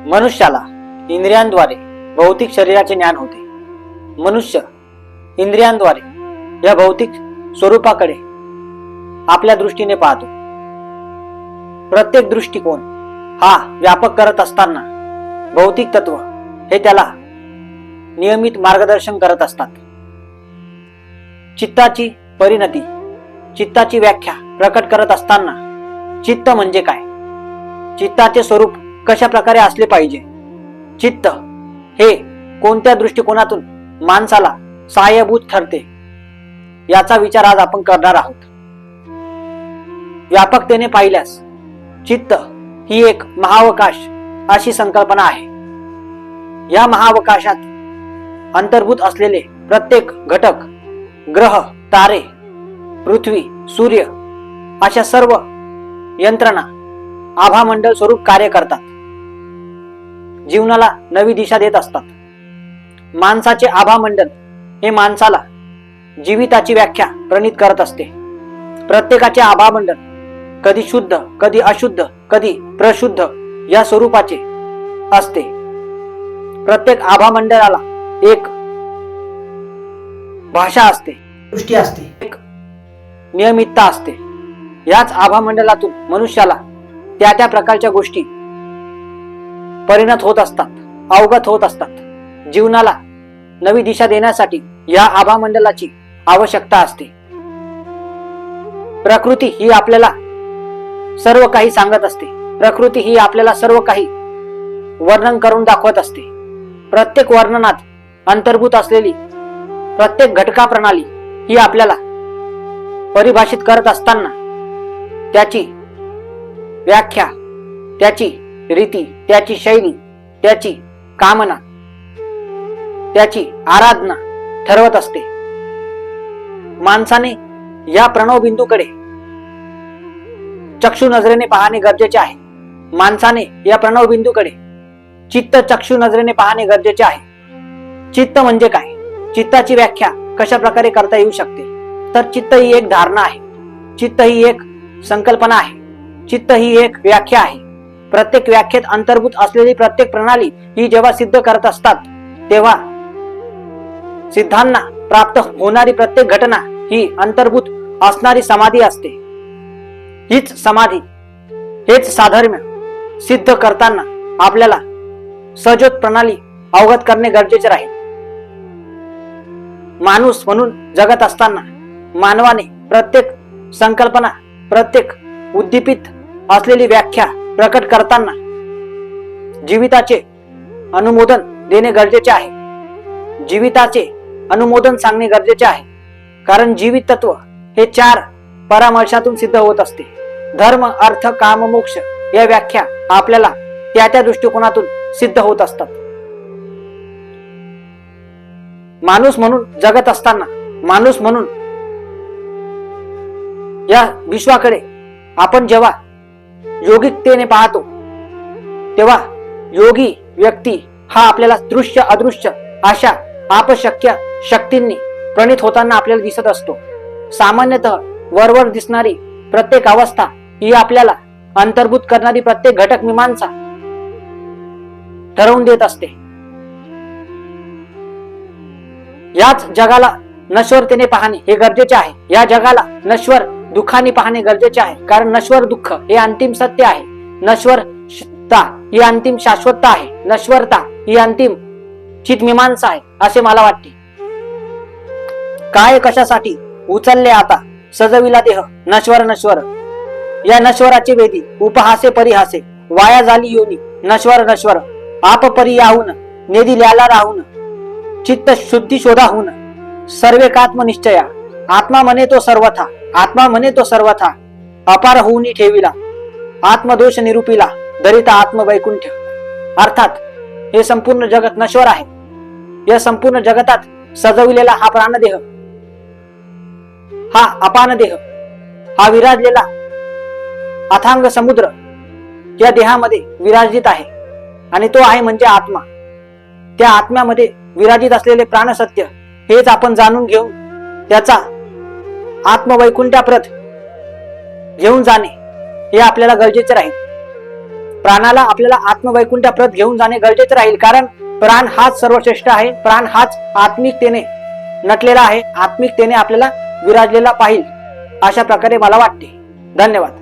मनुष्याला इंद्रियांद्वारे भौतिक शरीराचे ज्ञान होते. मनुष्य इंद्रियांद्वारे या भौतिक स्वरूपाकडे आपल्या दृष्टीने पाहतो. प्रत्येक दृष्टिकोन हा व्यापक करत असताना भौतिक तत्व हे त्याला नियमित मार्गदर्शन करत असतात. चित्ताची परिणती, चित्ताची व्याख्या प्रकट करत असताना चित्त म्हणजे काय, चित्ताचे स्वरूप कशा प्रकारे असले पाहिजे, चित्त हे कोणत्या दृष्टिकोनातून माणसाला सहाय्यभूत ठरते, याचा विचार आज आपण करणार आहोत. व्यापकतेने पाहिल्यास चित्त ही एक महाअवकाश अशी संकल्पना आहे. या महाअवकाशात अंतर्भूत असलेले प्रत्येक घटक, ग्रह, तारे, पृथ्वी, सूर्य अशा सर्व यंत्रणा आभामंडल स्वरूप कार्य करतात, जीवनाला नवी दिशा देत असतात. माणसाचे आभामंडल हे माणसाला जीविताची व्याख्या प्रणित करत असते. प्रत्येकाचे आभामंडल कधी शुद्ध, कधी अशुद्ध, कधी प्रशुद्ध या स्वरूपाचे असते. प्रत्येक आभामंडळाला एक भाषा असते, दृष्टी असते, एक नियमितता असते. याच आभामंडलातून मनुष्याला त्या त्या प्रकारच्या गोष्टी परिणत होत असतात, अवगत होत असतात. जीवनाला नवी दिशा देण्यासाठी या आभामंडलाची आवश्यकता असते. प्रकृती ही आपल्याला सर्व काही सांगत असते. प्रकृती ही आपल्याला सर्व काही वर्णन करून दाखवत असते. प्रत्येक वर्णनात अंतर्भूत असलेली प्रत्येक घटका प्रणाली ही आपल्याला परिभाषित करत असताना त्याची व्याख्या, त्याची रीती, त्याची शैली, त्याची कामना, त्याची आराधना ठरवत असते. माणसाने या प्रणव बिंदूकडे चक्षु नजरेने पाहणे गरजेचे आहे. माणसाने या प्रणव बिंदूकडे चित्त चक्षु नजरेने पाहणे गरजेचे आहे. चित्त म्हणजे काय, चित्ताची व्याख्या कशा प्रकारे करता येऊ शकते, तर चित्त ही एक धारणा आहे, चित्त ही एक संकल्पना आहे, चित्त ही एक व्याख्या आहे. प्रत्येक व्याख्येत अंतर्भूत असलेली प्रत्येक प्रणाली ही जेव्हा सिद्ध करत असतात, तेव्हा सिद्धांना प्राप्त होणारी प्रत्येक घटना ही अंतर्भूत असणारी समाधी असते. हीच समाधी, हेच साधर्म्य सिद्ध करताना आपल्याला सजोत प्रणाली अवगत करणे गरजेचे राहील. माणूस म्हणून जगत असताना मानवाने प्रत्येक संकल्पना, प्रत्येक उद्दीपित असलेली व्याख्या प्रकट करताना जीविताचे अनुमोदन देणे गरजेचे आहे. जीविताचे अनुमोदन सांगणे गरजेचे आहे. कारण जीवित तत्व हे 4 परामर्शातून सिद्ध होत असते. धर्म, अर्थ, काम, मोक्ष या व्याख्या आपल्याला त्या त्या दृष्टिकोनातून सिद्ध होत असतात. माणूस म्हणून जगत असताना, माणूस म्हणून या विश्वाकडे आपण जेव्हा योगिकतेने पाहतो, तेव्हा योगी व्यक्ती हा आपल्याला दृश्य अदृश्य अशा आपशक्य शक्तींनी प्रणित होताना आपल्याला दिसत असतो. सामान्यतः वरवर दिसणारी प्रत्येक अवस्था ही आपल्याला अंतर्भूत करणारी प्रत्येक घटक मीमांसा ठरवून देत असते. याच जगाला नश्वरतेने पाहणे हे गरजेचे आहे. या जगाला नश्वर दुःखाने पाहणे गरजेचे आहे. कारण नश्वर दुःख हे अंतिम सत्य आहे. नश्वरता ही अंतिम शाश्वतता आहे. नश्वरता ही अंतिम चितमीमांसा आहे असे मला वाटते. काय कशासाठी उचलले आता सजविला देह नश्वर नश्वर, या नश्वराचे वेदी उपहासे परिहासे, वाया झाली योनी नश्वर नश्वर, आप परी याहून नेदी ल्याला राहून, चित्त शुद्धी शोधाहून सर्वेकात्म निश्चया, आत्मा म्हणे तो सर्वथा, आत्मा म्हणे तो सर्वथा, अपार होऊनी ठेविला, आत्मदोष निरूपिला, दरिता आत्मवैकुंठ. अर्थात हे संपूर्ण जगत नश्वर आहे. या संपूर्ण जगतात सजविलेला हा प्राणदेह, हा अपान देह, हा विराजलेला अथांग समुद्र या देहामध्ये विराजित आहे. आणि तो आहे म्हणजे आत्मा. त्या आत्म्यामध्ये विराजित असलेले प्राणसत्य हेच आपण जाणून घेऊन त्याचा आत्मवैकुंठाप्रत घेऊन जाणे हे आपल्याला गरजेचे राहील. प्राणाला आपल्याला आत्मवैकुंठाप्रत घेऊन जाणे गरजेचे राहील, कारण प्राण हाच सर्वश्रेष्ठ आहे. प्राण हाच आत्मिकतेने नटलेला आहे, आत्मिकतेने आपल्याला विराजलेला पाहिजे, अशा प्रकारे मला वाटते. धन्यवाद.